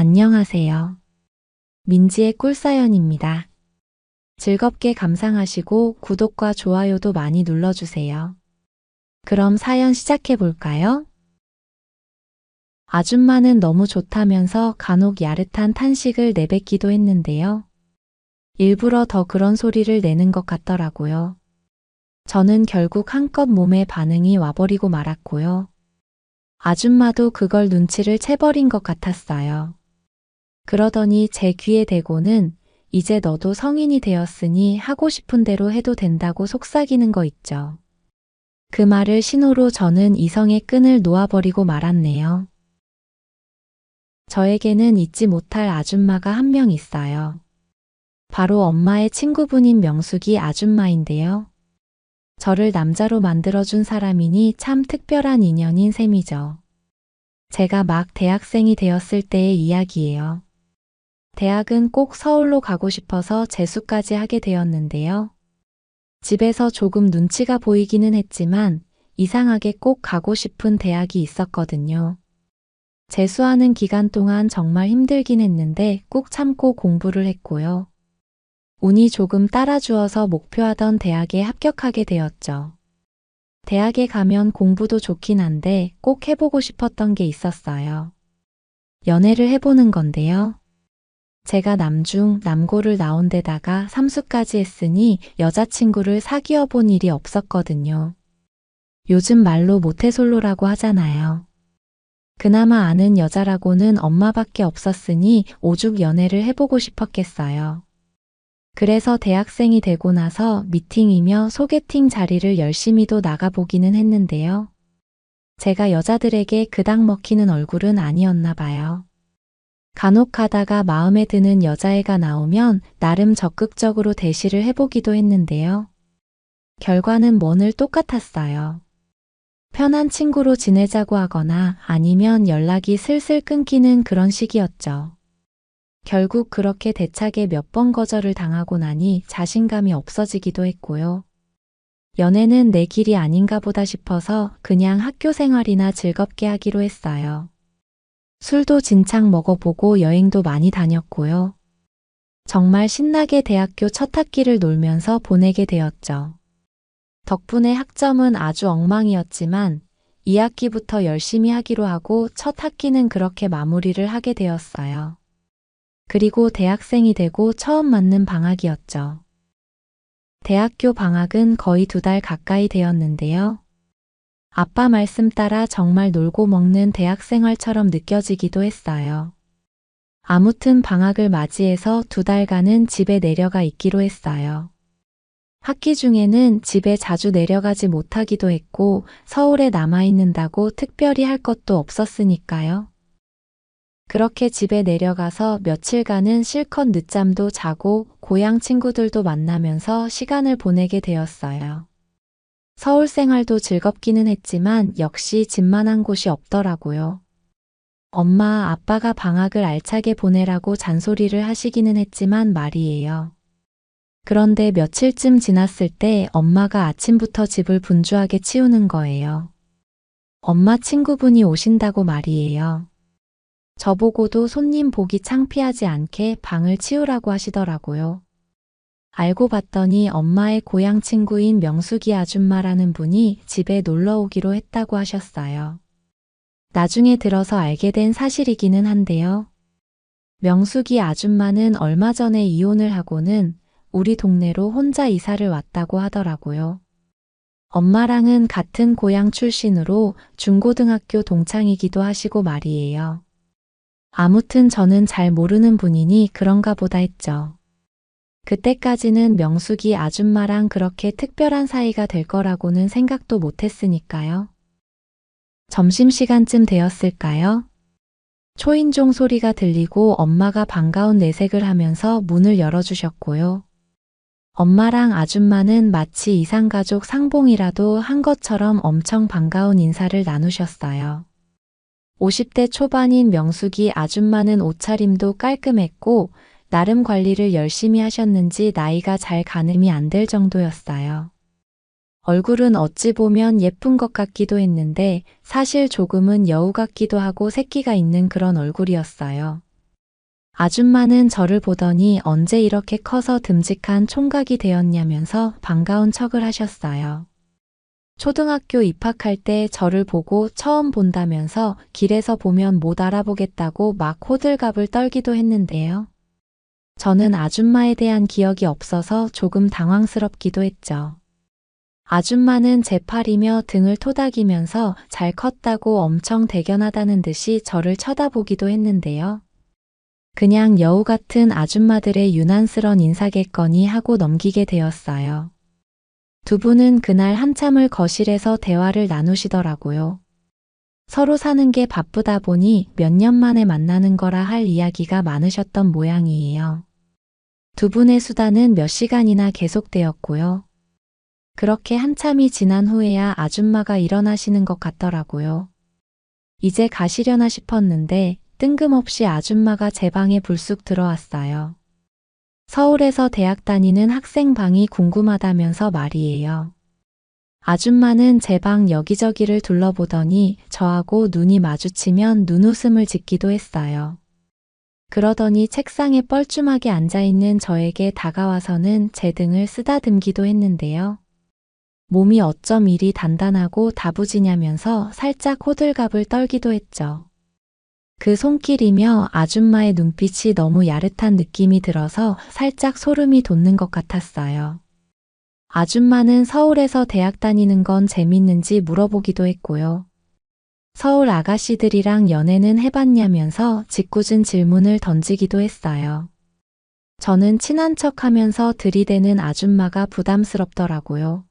안녕하세요. 민지의 꿀사연입니다. 즐겁게 감상하시고 구독과 좋아요도 많이 눌러주세요. 그럼 사연 시작해 볼까요? 아줌마는 너무 좋다면서 간혹 야릇한 탄식을 내뱉기도 했는데요. 일부러 더 그런 소리를 내는 것 같더라고요. 저는 결국 한껏 몸에 반응이 와버리고 말았고요. 아줌마도 그걸 눈치를 채버린 것 같았어요. 그러더니 제 귀에 대고는 이제 너도 성인이 되었으니 하고 싶은 대로 해도 된다고 속삭이는 거 있죠. 그 말을 신호로 저는 이성의 끈을 놓아버리고 말았네요. 저에게는 잊지 못할 아줌마가 한 명 있어요. 바로 엄마의 친구분인 명숙이 아줌마인데요. 저를 남자로 만들어준 사람이니 참 특별한 인연인 셈이죠. 제가 막 대학생이 되었을 때의 이야기예요. 대학은 꼭 서울로 가고 싶어서 재수까지 하게 되었는데요. 집에서 조금 눈치가 보이기는 했지만 이상하게 꼭 가고 싶은 대학이 있었거든요. 재수하는 기간 동안 정말 힘들긴 했는데 꾹 참고 공부를 했고요. 운이 조금 따라주어서 목표하던 대학에 합격하게 되었죠. 대학에 가면 공부도 좋긴 한데 꼭 해보고 싶었던 게 있었어요. 연애를 해보는 건데요. 제가 남중, 남고를 나온 데다가 삼수까지 했으니 여자친구를 사귀어 본 일이 없었거든요. 요즘 말로 모태솔로라고 하잖아요. 그나마 아는 여자라고는 엄마밖에 없었으니 오죽 연애를 해보고 싶었겠어요. 그래서 대학생이 되고 나서 미팅이며 소개팅 자리를 열심히도 나가보기는 했는데요. 제가 여자들에게 그닥 먹히는 얼굴은 아니었나 봐요. 간혹 가다가 마음에 드는 여자애가 나오면 나름 적극적으로 대시를 해보기도 했는데요. 결과는 뭐 늘 똑같았어요. 편한 친구로 지내자고 하거나 아니면 연락이 슬슬 끊기는 그런 식이었죠. 결국 그렇게 대차게 몇 번 거절을 당하고 나니 자신감이 없어지기도 했고요. 연애는 내 길이 아닌가 보다 싶어서 그냥 학교 생활이나 즐겁게 하기로 했어요. 술도 진창 먹어보고 여행도 많이 다녔고요. 정말 신나게 대학교 첫 학기를 놀면서 보내게 되었죠. 덕분에 학점은 아주 엉망이었지만 2학기부터 열심히 하기로 하고 첫 학기는 그렇게 마무리를 하게 되었어요. 그리고 대학생이 되고 처음 맞는 방학이었죠. 대학교 방학은 거의 2달 가까이 되었는데요. 아빠 말씀 따라 정말 놀고 먹는 대학생활처럼 느껴지기도 했어요. 아무튼 방학을 맞이해서 2달간은 집에 내려가 있기로 했어요. 학기 중에는 집에 자주 내려가지 못하기도 했고 서울에 남아있는다고 특별히 할 것도 없었으니까요. 그렇게 집에 내려가서 며칠간은 실컷 늦잠도 자고 고향 친구들도 만나면서 시간을 보내게 되었어요. 서울 생활도 즐겁기는 했지만 역시 집만한 곳이 없더라고요. 엄마, 아빠가 방학을 알차게 보내라고 잔소리를 하시기는 했지만 말이에요. 그런데 며칠쯤 지났을 때 엄마가 아침부터 집을 분주하게 치우는 거예요. 엄마 친구분이 오신다고 말이에요. 저보고도 손님 보기 창피하지 않게 방을 치우라고 하시더라고요. 알고 봤더니 엄마의 고향 친구인 명숙이 아줌마라는 분이 집에 놀러 오기로 했다고 하셨어요. 나중에 들어서 알게 된 사실이기는 한데요. 명숙이 아줌마는 얼마 전에 이혼을 하고는 우리 동네로 혼자 이사를 왔다고 하더라고요. 엄마랑은 같은 고향 출신으로 중고등학교 동창이기도 하시고 말이에요. 아무튼 저는 잘 모르는 분이니 그런가 보다 했죠. 그때까지는 명숙이 아줌마랑 그렇게 특별한 사이가 될 거라고는 생각도 못했으니까요. 점심시간쯤 되었을까요? 초인종 소리가 들리고 엄마가 반가운 내색을 하면서 문을 열어주셨고요. 엄마랑 아줌마는 마치 이상가족 상봉이라도 한 것처럼 엄청 반가운 인사를 나누셨어요. 50대 초반인 명숙이 아줌마는 옷차림도 깔끔했고 나름 관리를 열심히 하셨는지 나이가 잘 가늠이 안 될 정도였어요. 얼굴은 어찌 보면 예쁜 것 같기도 했는데 사실 조금은 여우 같기도 하고 새끼가 있는 그런 얼굴이었어요. 아줌마는 저를 보더니 언제 이렇게 커서 듬직한 총각이 되었냐면서 반가운 척을 하셨어요. 초등학교 입학할 때 저를 보고 처음 본다면서 길에서 보면 못 알아보겠다고 막 호들갑을 떨기도 했는데요. 저는 아줌마에 대한 기억이 없어서 조금 당황스럽기도 했죠. 아줌마는 제 팔이며 등을 토닥이면서 잘 컸다고 엄청 대견하다는 듯이 저를 쳐다보기도 했는데요. 그냥 여우 같은 아줌마들의 유난스런 인사겠거니 하고 넘기게 되었어요. 두 분은 그날 한참을 거실에서 대화를 나누시더라고요. 서로 사는 게 바쁘다 보니 몇 년 만에 만나는 거라 할 이야기가 많으셨던 모양이에요. 두 분의 수다는 몇 시간이나 계속되었고요. 그렇게 한참이 지난 후에야 아줌마가 일어나시는 것 같더라고요. 이제 가시려나 싶었는데 뜬금없이 아줌마가 제 방에 불쑥 들어왔어요. 서울에서 대학 다니는 학생 방이 궁금하다면서 말이에요. 아줌마는 제 방 여기저기를 둘러보더니 저하고 눈이 마주치면 눈웃음을 짓기도 했어요. 그러더니 책상에 뻘쭘하게 앉아있는 저에게 다가와서는 제 등을 쓰다듬기도 했는데요. 몸이 어쩜 이리 단단하고 다부지냐면서 살짝 호들갑을 떨기도 했죠. 그 손길이며 아줌마의 눈빛이 너무 야릇한 느낌이 들어서 살짝 소름이 돋는 것 같았어요. 아줌마는 서울에서 대학 다니는 건 재밌는지 물어보기도 했고요. 서울 아가씨들이랑 연애는 해봤냐면서 짓궂은 질문을 던지기도 했어요. 저는 친한 척하면서 들이대는 아줌마가 부담스럽더라고요.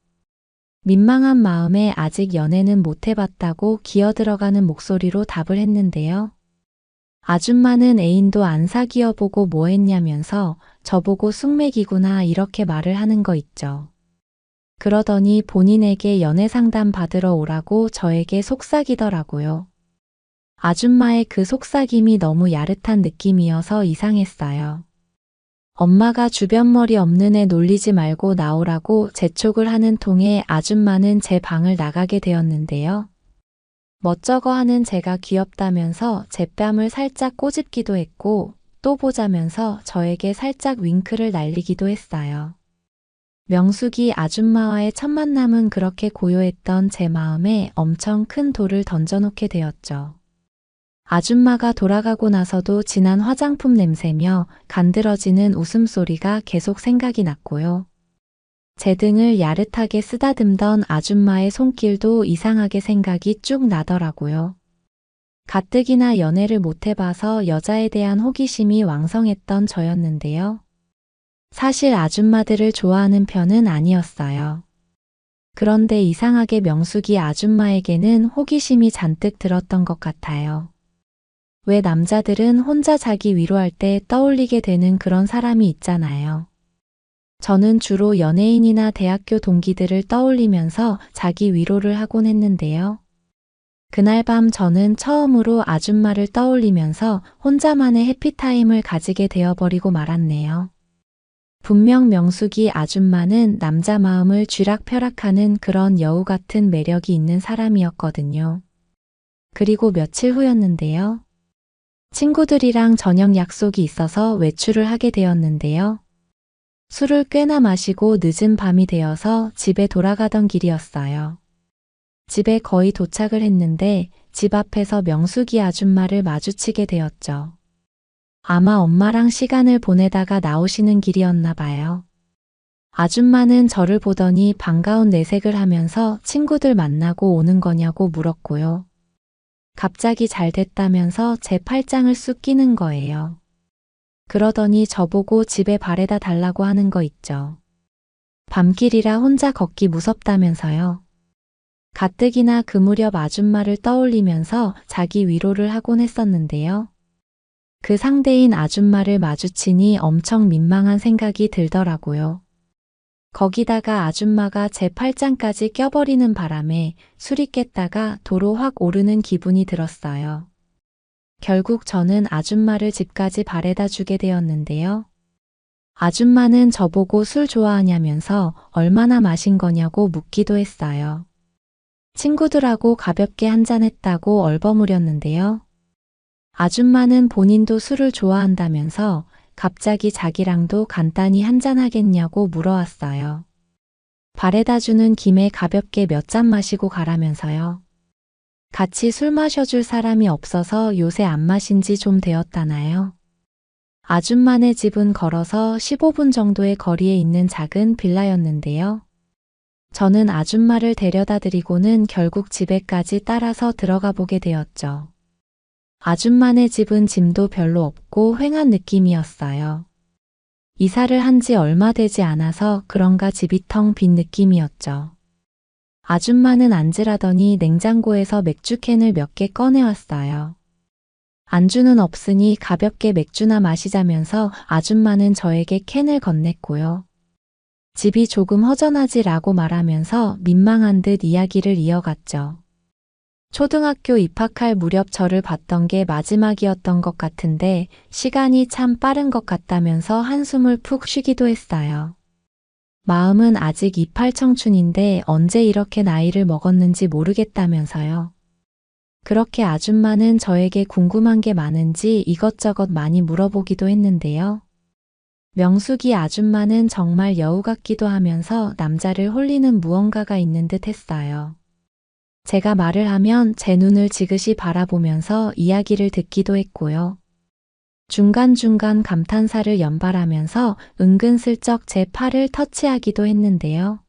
민망한 마음에 아직 연애는 못 해봤다고 기어들어가는 목소리로 답을 했는데요. 아줌마는 애인도 안 사귀어 보고 뭐 했냐면서 저보고 쑥맥이구나 이렇게 말을 하는 거 있죠. 그러더니 본인에게 연애 상담 받으러 오라고 저에게 속삭이더라고요. 아줌마의 그 속삭임이 너무 야릇한 느낌이어서 이상했어요. 엄마가 주변 머리 없는 애 놀리지 말고 나오라고 재촉을 하는 통에 아줌마는 제 방을 나가게 되었는데요. 멋쩍어 하는 제가 귀엽다면서 제 뺨을 살짝 꼬집기도 했고 또 보자면서 저에게 살짝 윙크를 날리기도 했어요. 명숙이 아줌마와의 첫 만남은 그렇게 고요했던 제 마음에 엄청 큰 돌을 던져놓게 되었죠. 아줌마가 돌아가고 나서도 진한 화장품 냄새며 간드러지는 웃음소리가 계속 생각이 났고요. 제 등을 야릇하게 쓰다듬던 아줌마의 손길도 이상하게 생각이 쭉 나더라고요. 가뜩이나 연애를 못 해봐서 여자에 대한 호기심이 왕성했던 저였는데요. 사실 아줌마들을 좋아하는 편은 아니었어요. 그런데 이상하게 명숙이 아줌마에게는 호기심이 잔뜩 들었던 것 같아요. 왜 남자들은 혼자 자기 위로할 때 떠올리게 되는 그런 사람이 있잖아요. 저는 주로 연예인이나 대학교 동기들을 떠올리면서 자기 위로를 하곤 했는데요. 그날 밤 저는 처음으로 아줌마를 떠올리면서 혼자만의 해피타임을 가지게 되어버리고 말았네요. 분명 명숙이 아줌마는 남자 마음을 쥐락펴락하는 그런 여우 같은 매력이 있는 사람이었거든요. 그리고 며칠 후였는데요. 친구들이랑 저녁 약속이 있어서 외출을 하게 되었는데요. 술을 꽤나 마시고 늦은 밤이 되어서 집에 돌아가던 길이었어요. 집에 거의 도착을 했는데 집 앞에서 명숙이 아줌마를 마주치게 되었죠. 아마 엄마랑 시간을 보내다가 나오시는 길이었나 봐요. 아줌마는 저를 보더니 반가운 내색을 하면서 친구들 만나고 오는 거냐고 물었고요. 갑자기 잘 됐다면서 제 팔짱을 쑥 끼는 거예요. 그러더니 저보고 집에 바래다 달라고 하는 거 있죠. 밤길이라 혼자 걷기 무섭다면서요. 가뜩이나 그 무렵 아줌마를 떠올리면서 자기 위로를 하곤 했었는데요. 그 상대인 아줌마를 마주치니 엄청 민망한 생각이 들더라고요. 거기다가 아줌마가 제 팔짱까지 껴버리는 바람에 술이 깼다가 도로 확 오르는 기분이 들었어요. 결국 저는 아줌마를 집까지 바래다 주게 되었는데요. 아줌마는 저보고 술 좋아하냐면서 얼마나 마신 거냐고 묻기도 했어요. 친구들하고 가볍게 한잔했다고 얼버무렸는데요. 아줌마는 본인도 술을 좋아한다면서 갑자기 자기랑도 간단히 한잔하겠냐고 물어왔어요. 바래다 주는 김에 가볍게 몇 잔 마시고 가라면서요. 같이 술 마셔줄 사람이 없어서 요새 안 마신 지 좀 되었다나요? 아줌마네 집은 걸어서 15분 정도의 거리에 있는 작은 빌라였는데요. 저는 아줌마를 데려다 드리고는 결국 집에까지 따라서 들어가 보게 되었죠. 아줌마네 집은 짐도 별로 없고 휑한 느낌이었어요. 이사를 한 지 얼마 되지 않아서 그런가 집이 텅 빈 느낌이었죠. 아줌마는 앉으라더니 냉장고에서 맥주캔을 몇 개 꺼내왔어요. 안주는 없으니 가볍게 맥주나 마시자면서 아줌마는 저에게 캔을 건넸고요. 집이 조금 허전하지라고 말하면서 민망한 듯 이야기를 이어갔죠. 초등학교 입학할 무렵 저를 봤던 게 마지막이었던 것 같은데 시간이 참 빠른 것 같다면서 한숨을 푹 쉬기도 했어요. 마음은 아직 이팔 청춘인데 언제 이렇게 나이를 먹었는지 모르겠다면서요. 그렇게 아줌마는 저에게 궁금한 게 많은지 이것저것 많이 물어보기도 했는데요. 명숙이 아줌마는 정말 여우 같기도 하면서 남자를 홀리는 무언가가 있는 듯 했어요. 제가 말을 하면 제 눈을 지그시 바라보면서 이야기를 듣기도 했고요. 중간중간 감탄사를 연발하면서 은근슬쩍 제 팔을 터치하기도 했는데요.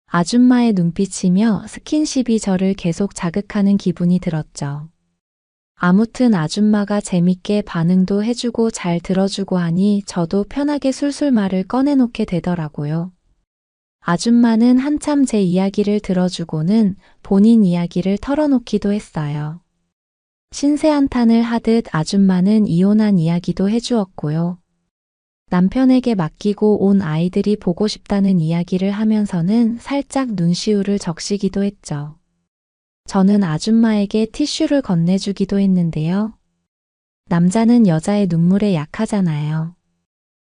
아줌마의 눈빛이며 스킨십이 저를 계속 자극하는 기분이 들었죠. 아무튼 아줌마가 재밌게 반응도 해주고 잘 들어주고 하니 저도 편하게 술술 말을 꺼내놓게 되더라고요. 아줌마는 한참 제 이야기를 들어주고는 본인 이야기를 털어놓기도 했어요. 신세한탄을 하듯 아줌마는 이혼한 이야기도 해주었고요. 남편에게 맡기고 온 아이들이 보고 싶다는 이야기를 하면서는 살짝 눈시울을 적시기도 했죠. 저는 아줌마에게 티슈를 건네주기도 했는데요. 남자는 여자의 눈물에 약하잖아요.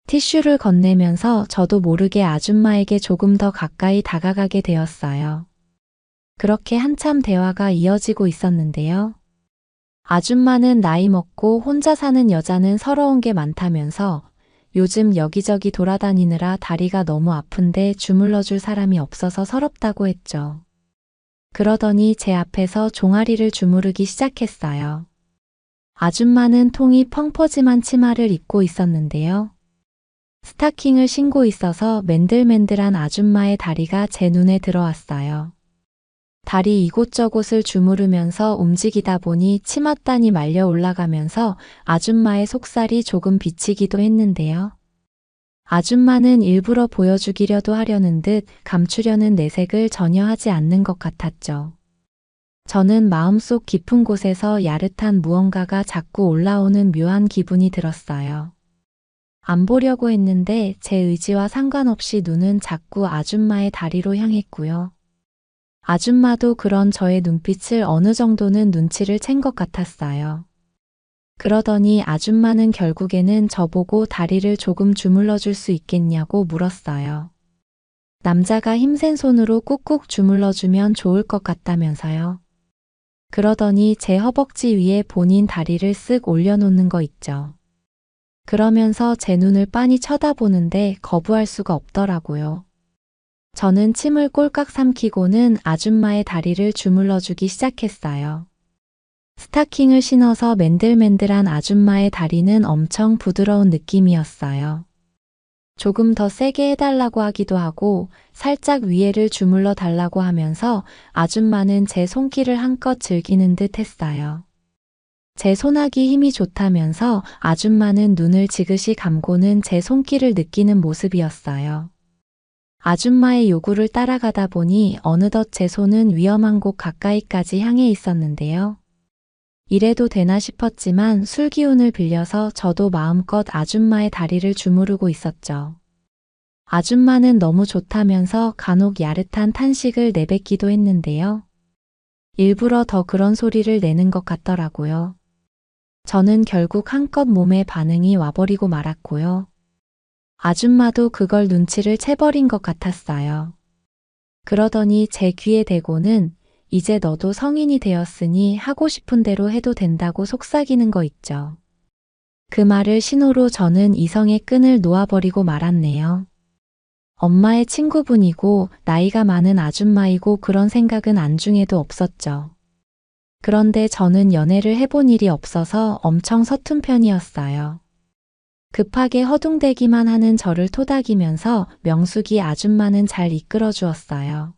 티슈를 건네면서 저도 모르게 아줌마에게 조금 더 가까이 다가가게 되었어요. 그렇게 한참 대화가 이어지고 있었는데요. 아줌마는 나이 먹고 혼자 사는 여자는 서러운 게 많다면서 요즘 여기저기 돌아다니느라 다리가 너무 아픈데 주물러줄 사람이 없어서 서럽다고 했죠. 그러더니 제 앞에서 종아리를 주무르기 시작했어요. 아줌마는 통이 펑퍼짐한 치마를 입고 있었는데요. 스타킹을 신고 있어서 맨들맨들한 아줌마의 다리가 제 눈에 들어왔어요. 다리 이곳저곳을 주무르면서 움직이다 보니 치맛단이 말려 올라가면서 아줌마의 속살이 조금 비치기도 했는데요. 아줌마는 일부러 보여주기려도 하려는 듯 감추려는 내색을 전혀 하지 않는 것 같았죠. 저는 마음속 깊은 곳에서 야릇한 무언가가 자꾸 올라오는 묘한 기분이 들었어요. 안 보려고 했는데 제 의지와 상관없이 눈은 자꾸 아줌마의 다리로 향했고요. 아줌마도 그런 저의 눈빛을 어느 정도는 눈치를 챈 것 같았어요. 그러더니 아줌마는 결국에는 저보고 다리를 조금 주물러 줄 수 있겠냐고 물었어요. 남자가 힘센 손으로 꾹꾹 주물러 주면 좋을 것 같다면서요. 그러더니 제 허벅지 위에 본인 다리를 쓱 올려놓는 거 있죠. 그러면서 제 눈을 빤히 쳐다보는데 거부할 수가 없더라고요. 저는 침을 꼴깍 삼키고는 아줌마의 다리를 주물러주기 시작했어요. 스타킹을 신어서 맨들맨들한 아줌마의 다리는 엄청 부드러운 느낌이었어요. 조금 더 세게 해달라고 하기도 하고 살짝 위에를 주물러 달라고 하면서 아줌마는 제 손길을 한껏 즐기는 듯 했어요. 제 손아귀 힘이 좋다면서 아줌마는 눈을 지그시 감고는 제 손길을 느끼는 모습이었어요. 아줌마의 요구를 따라가다 보니 어느덧 제 손은 위험한 곳 가까이까지 향해 있었는데요. 이래도 되나 싶었지만 술 기운을 빌려서 저도 마음껏 아줌마의 다리를 주무르고 있었죠. 아줌마는 너무 좋다면서 간혹 야릇한 탄식을 내뱉기도 했는데요. 일부러 더 그런 소리를 내는 것 같더라고요. 저는 결국 한껏 몸에 반응이 와버리고 말았고요. 아줌마도 그걸 눈치를 채버린 것 같았어요. 그러더니 제 귀에 대고는 이제 너도 성인이 되었으니 하고 싶은 대로 해도 된다고 속삭이는 거 있죠. 그 말을 신호로 저는 이성의 끈을 놓아버리고 말았네요. 엄마의 친구분이고 나이가 많은 아줌마이고 그런 생각은 안중에도 없었죠. 그런데 저는 연애를 해본 일이 없어서 엄청 서툰 편이었어요. 급하게 허둥대기만 하는 저를 토닥이면서 명숙이 아줌마는 잘 이끌어 주었어요.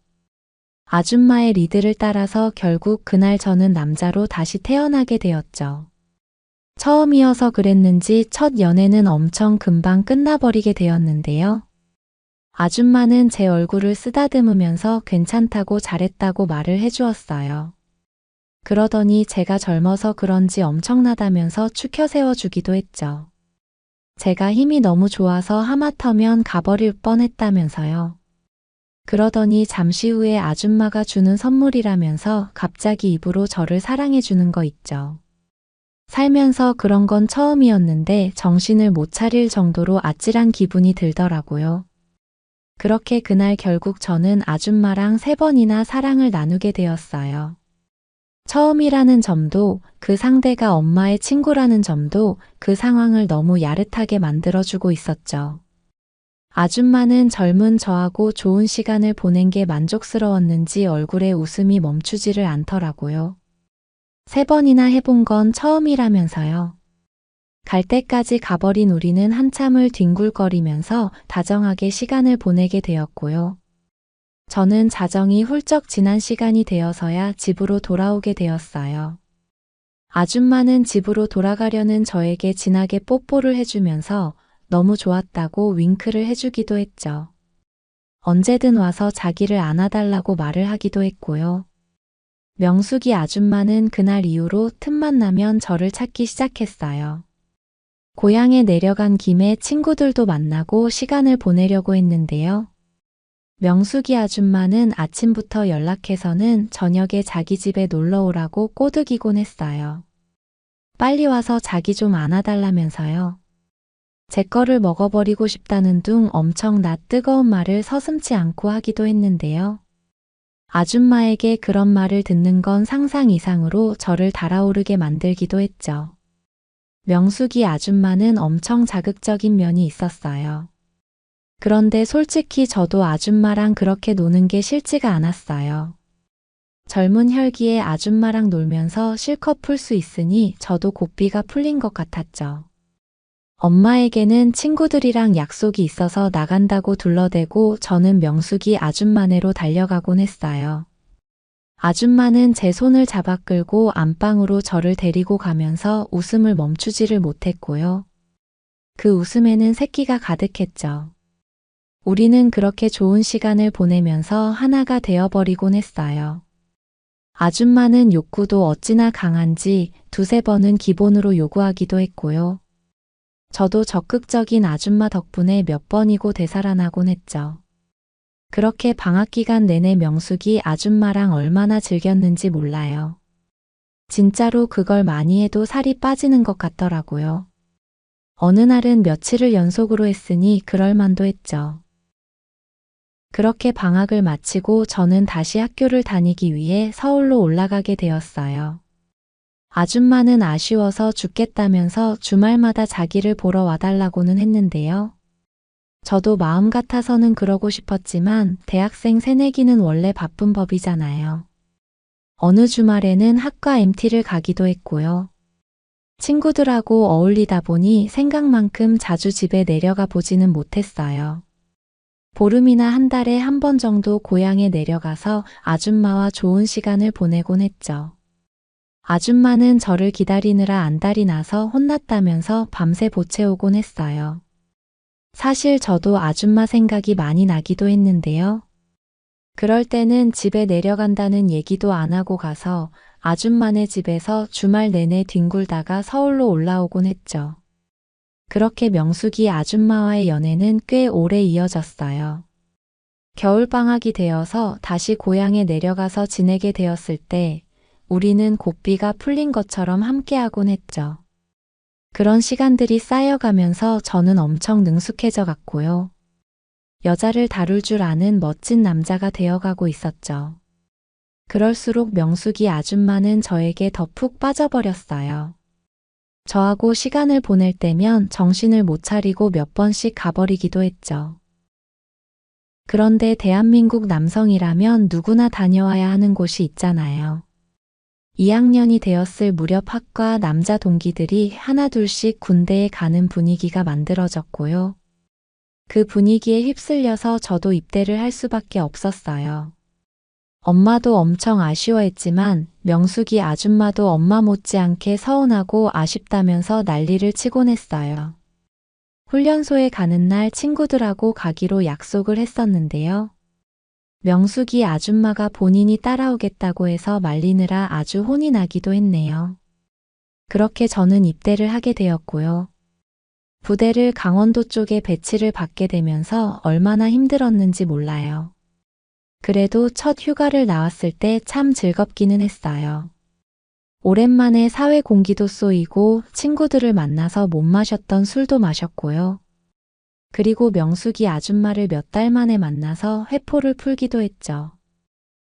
아줌마의 리드를 따라서 결국 그날 저는 남자로 다시 태어나게 되었죠. 처음이어서 그랬는지 첫 연애는 엄청 금방 끝나버리게 되었는데요. 아줌마는 제 얼굴을 쓰다듬으면서 괜찮다고 잘했다고 말을 해주었어요. 그러더니 제가 젊어서 그런지 엄청나다면서 추켜 세워주기도 했죠. 제가 힘이 너무 좋아서 하마터면 가버릴 뻔했다면서요. 그러더니 잠시 후에 아줌마가 주는 선물이라면서 갑자기 입으로 저를 사랑해주는 거 있죠. 살면서 그런 건 처음이었는데 정신을 못 차릴 정도로 아찔한 기분이 들더라고요. 그렇게 그날 결국 저는 아줌마랑 3번이나 사랑을 나누게 되었어요. 처음이라는 점도 그 상대가 엄마의 친구라는 점도 그 상황을 너무 야릇하게 만들어주고 있었죠. 아줌마는 젊은 저하고 좋은 시간을 보낸 게 만족스러웠는지 얼굴에 웃음이 멈추지를 않더라고요. 3번이나 해본 건 처음이라면서요. 갈 때까지 가버린 우리는 한참을 뒹굴거리면서 다정하게 시간을 보내게 되었고요. 저는 자정이 훌쩍 지난 시간이 되어서야 집으로 돌아오게 되었어요. 아줌마는 집으로 돌아가려는 저에게 진하게 뽀뽀를 해주면서 너무 좋았다고 윙크를 해주기도 했죠. 언제든 와서 자기를 안아달라고 말을 하기도 했고요. 명숙이 아줌마는 그날 이후로 틈만 나면 저를 찾기 시작했어요. 고향에 내려간 김에 친구들도 만나고 시간을 보내려고 했는데요. 명숙이 아줌마는 아침부터 연락해서는 저녁에 자기 집에 놀러 오라고 꼬드기곤 했어요. 빨리 와서 자기 좀 안아달라면서요. 제 거를 먹어버리고 싶다는 둥 엄청 낯 뜨거운 말을 서슴지 않고 하기도 했는데요. 아줌마에게 그런 말을 듣는 건 상상 이상으로 저를 달아오르게 만들기도 했죠. 명숙이 아줌마는 엄청 자극적인 면이 있었어요. 그런데 솔직히 저도 아줌마랑 그렇게 노는 게 싫지가 않았어요. 젊은 혈기에 아줌마랑 놀면서 실컷 풀 수 있으니 저도 고삐가 풀린 것 같았죠. 엄마에게는 친구들이랑 약속이 있어서 나간다고 둘러대고 저는 명숙이 아줌마네로 달려가곤 했어요. 아줌마는 제 손을 잡아 끌고 안방으로 저를 데리고 가면서 웃음을 멈추지를 못했고요. 그 웃음에는 새끼가 가득했죠. 우리는 그렇게 좋은 시간을 보내면서 하나가 되어버리곤 했어요. 아줌마는 욕구도 어찌나 강한지 2-3번은 기본으로 요구하기도 했고요. 저도 적극적인 아줌마 덕분에 몇 번이고 되살아나곤 했죠. 그렇게 방학 기간 내내 명숙이 아줌마랑 얼마나 즐겼는지 몰라요. 진짜로 그걸 많이 해도 살이 빠지는 것 같더라고요. 어느 날은 며칠을 연속으로 했으니 그럴 만도 했죠. 그렇게 방학을 마치고 저는 다시 학교를 다니기 위해 서울로 올라가게 되었어요. 아줌마는 아쉬워서 죽겠다면서 주말마다 자기를 보러 와달라고는 했는데요. 저도 마음 같아서는 그러고 싶었지만 대학생 새내기는 원래 바쁜 법이잖아요. 어느 주말에는 학과 MT를 가기도 했고요. 친구들하고 어울리다 보니 생각만큼 자주 집에 내려가 보지는 못했어요. 보름이나 한 달에 한 번 정도 고향에 내려가서 아줌마와 좋은 시간을 보내곤 했죠. 아줌마는 저를 기다리느라 안달이 나서 혼났다면서 밤새 보채오곤 했어요. 사실 저도 아줌마 생각이 많이 나기도 했는데요. 그럴 때는 집에 내려간다는 얘기도 안 하고 가서 아줌마네 집에서 주말 내내 뒹굴다가 서울로 올라오곤 했죠. 그렇게 명숙이 아줌마와의 연애는 꽤 오래 이어졌어요. 겨울방학이 되어서 다시 고향에 내려가서 지내게 되었을 때 우리는 고삐가 풀린 것처럼 함께하곤 했죠. 그런 시간들이 쌓여가면서 저는 엄청 능숙해져 갔고요. 여자를 다룰 줄 아는 멋진 남자가 되어가고 있었죠. 그럴수록 명숙이 아줌마는 저에게 더 푹 빠져버렸어요. 저하고 시간을 보낼 때면 정신을 못 차리고 몇 번씩 가버리기도 했죠. 그런데 대한민국 남성이라면 누구나 다녀와야 하는 곳이 있잖아요. 2학년이 되었을 무렵 학과 남자 동기들이 하나둘씩 군대에 가는 분위기가 만들어졌고요. 그 분위기에 휩쓸려서 저도 입대를 할 수밖에 없었어요. 엄마도 엄청 아쉬워했지만 명숙이 아줌마도 엄마 못지않게 서운하고 아쉽다면서 난리를 치곤 했어요. 훈련소에 가는 날 친구들하고 가기로 약속을 했었는데요. 명숙이 아줌마가 본인이 따라오겠다고 해서 말리느라 아주 혼이 나기도 했네요. 그렇게 저는 입대를 하게 되었고요. 부대를 강원도 쪽에 배치를 받게 되면서 얼마나 힘들었는지 몰라요. 그래도 첫 휴가를 나왔을 때 참 즐겁기는 했어요. 오랜만에 사회 공기도 쏘이고 친구들을 만나서 못 마셨던 술도 마셨고요. 그리고 명숙이 아줌마를 몇 달 만에 만나서 회포를 풀기도 했죠.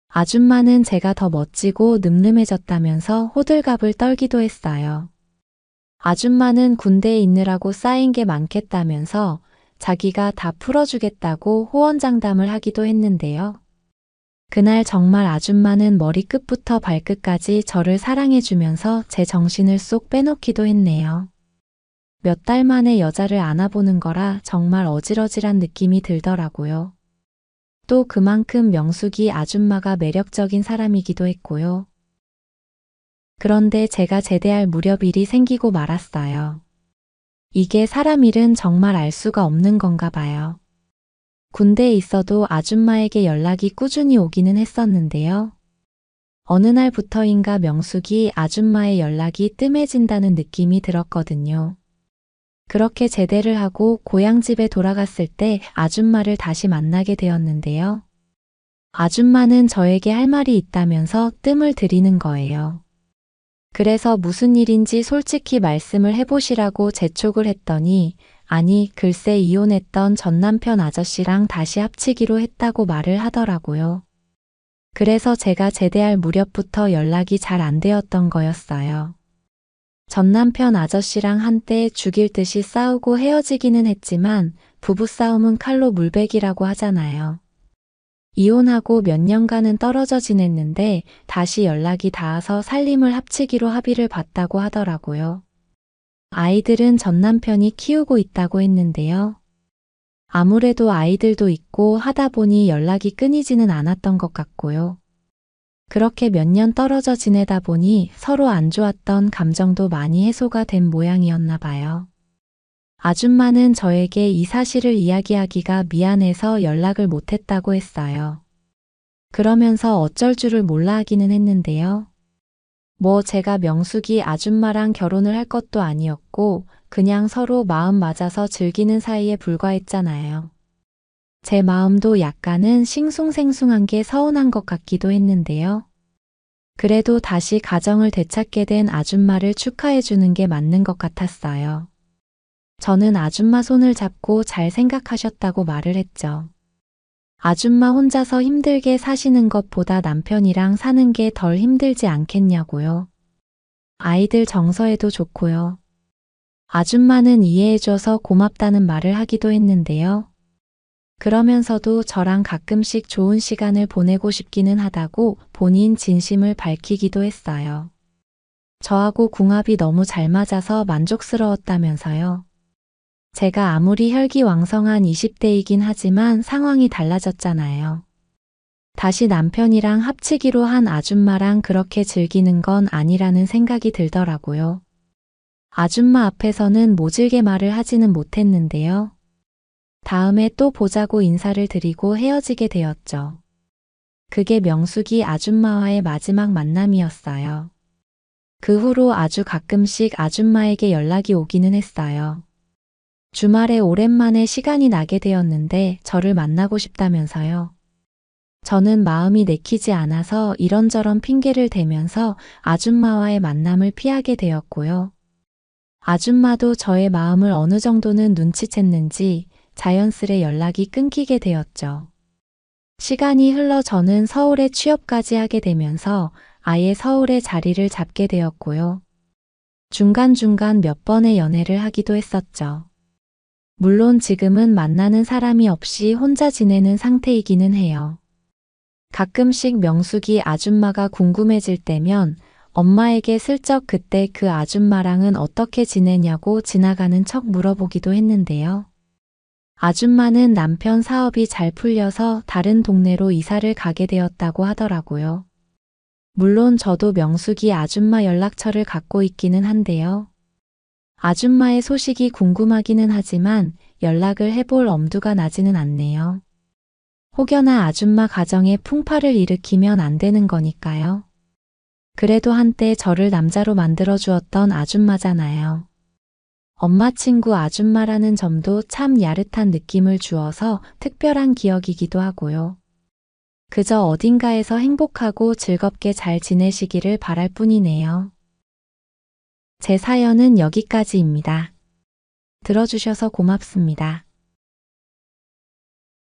아줌마는 제가 더 멋지고 늠름해졌다면서 호들갑을 떨기도 했어요. 아줌마는 군대에 있느라고 쌓인 게 많겠다면서 자기가 다 풀어주겠다고 호언장담을 하기도 했는데요. 그날 정말 아줌마는 머리끝부터 발끝까지 저를 사랑해주면서 제 정신을 쏙 빼놓기도 했네요. 몇 달 만에 여자를 안아보는 거라 정말 어질어질한 느낌이 들더라고요. 또 그만큼 명숙이 아줌마가 매력적인 사람이기도 했고요. 그런데 제가 제대할 무렵 일이 생기고 말았어요. 이게 사람 일은 정말 알 수가 없는 건가 봐요. 군대에 있어도 아줌마에게 연락이 꾸준히 오기는 했었는데요. 어느 날부터인가 명숙이 아줌마의 연락이 뜸해진다는 느낌이 들었거든요. 그렇게 제대를 하고 고향집에 돌아갔을 때 아줌마를 다시 만나게 되었는데요. 아줌마는 저에게 할 말이 있다면서 뜸을 들이는 거예요. 그래서 무슨 일인지 솔직히 말씀을 해보시라고 재촉을 했더니 아니 글쎄 이혼했던 전 남편 아저씨랑 다시 합치기로 했다고 말을 하더라고요. 그래서 제가 제대할 무렵부터 연락이 잘 안 되었던 거였어요. 전 남편 아저씨랑 한때 죽일 듯이 싸우고 헤어지기는 했지만 부부싸움은 칼로 물베기라고 하잖아요. 이혼하고 몇 년간은 떨어져 지냈는데 다시 연락이 닿아서 살림을 합치기로 합의를 봤다고 하더라고요. 아이들은 전 남편이 키우고 있다고 했는데요. 아무래도 아이들도 있고 하다 보니 연락이 끊이지는 않았던 것 같고요. 그렇게 몇 년 떨어져 지내다 보니 서로 안 좋았던 감정도 많이 해소가 된 모양이었나 봐요. 아줌마는 저에게 이 사실을 이야기하기가 미안해서 연락을 못했다고 했어요. 그러면서 어쩔 줄을 몰라 하기는 했는데요. 뭐 제가 명숙이 아줌마랑 결혼을 할 것도 아니었고 그냥 서로 마음 맞아서 즐기는 사이에 불과했잖아요. 제 마음도 약간은 싱숭생숭한 게 서운한 것 같기도 했는데요. 그래도 다시 가정을 되찾게 된 아줌마를 축하해 주는 게 맞는 것 같았어요. 저는 아줌마 손을 잡고 잘 생각하셨다고 말을 했죠. 아줌마 혼자서 힘들게 사시는 것보다 남편이랑 사는 게 덜 힘들지 않겠냐고요. 아이들 정서에도 좋고요. 아줌마는 이해해줘서 고맙다는 말을 하기도 했는데요. 그러면서도 저랑 가끔씩 좋은 시간을 보내고 싶기는 하다고 본인 진심을 밝히기도 했어요. 저하고 궁합이 너무 잘 맞아서 만족스러웠다면서요. 제가 아무리 혈기왕성한 20대이긴 하지만 상황이 달라졌잖아요. 다시 남편이랑 합치기로 한 아줌마랑 그렇게 즐기는 건 아니라는 생각이 들더라고요. 아줌마 앞에서는 모질게 말을 하지는 못했는데요. 다음에 또 보자고 인사를 드리고 헤어지게 되었죠. 그게 명숙이 아줌마와의 마지막 만남이었어요. 그 후로 아주 가끔씩 아줌마에게 연락이 오기는 했어요. 주말에 오랜만에 시간이 나게 되었는데 저를 만나고 싶다면서요. 저는 마음이 내키지 않아서 이런저런 핑계를 대면서 아줌마와의 만남을 피하게 되었고요. 아줌마도 저의 마음을 어느 정도는 눈치챘는지 자연스레 연락이 끊기게 되었죠. 시간이 흘러 저는 서울에 취업까지 하게 되면서 아예 서울에 자리를 잡게 되었고요. 중간중간 몇 번의 연애를 하기도 했었죠. 물론 지금은 만나는 사람이 없이 혼자 지내는 상태이기는 해요. 가끔씩 명숙이 아줌마가 궁금해질 때면 엄마에게 슬쩍 그때 그 아줌마랑은 어떻게 지내냐고 지나가는 척 물어보기도 했는데요. 아줌마는 남편 사업이 잘 풀려서 다른 동네로 이사를 가게 되었다고 하더라고요. 물론 저도 명숙이 아줌마 연락처를 갖고 있기는 한데요. 아줌마의 소식이 궁금하기는 하지만 연락을 해볼 엄두가 나지는 않네요. 혹여나 아줌마 가정에 풍파를 일으키면 안 되는 거니까요. 그래도 한때 저를 남자로 만들어 주었던 아줌마잖아요. 엄마 친구 아줌마라는 점도 참 야릇한 느낌을 주어서 특별한 기억이기도 하고요. 그저 어딘가에서 행복하고 즐겁게 잘 지내시기를 바랄 뿐이네요. 제 사연은 여기까지입니다. 들어주셔서 고맙습니다.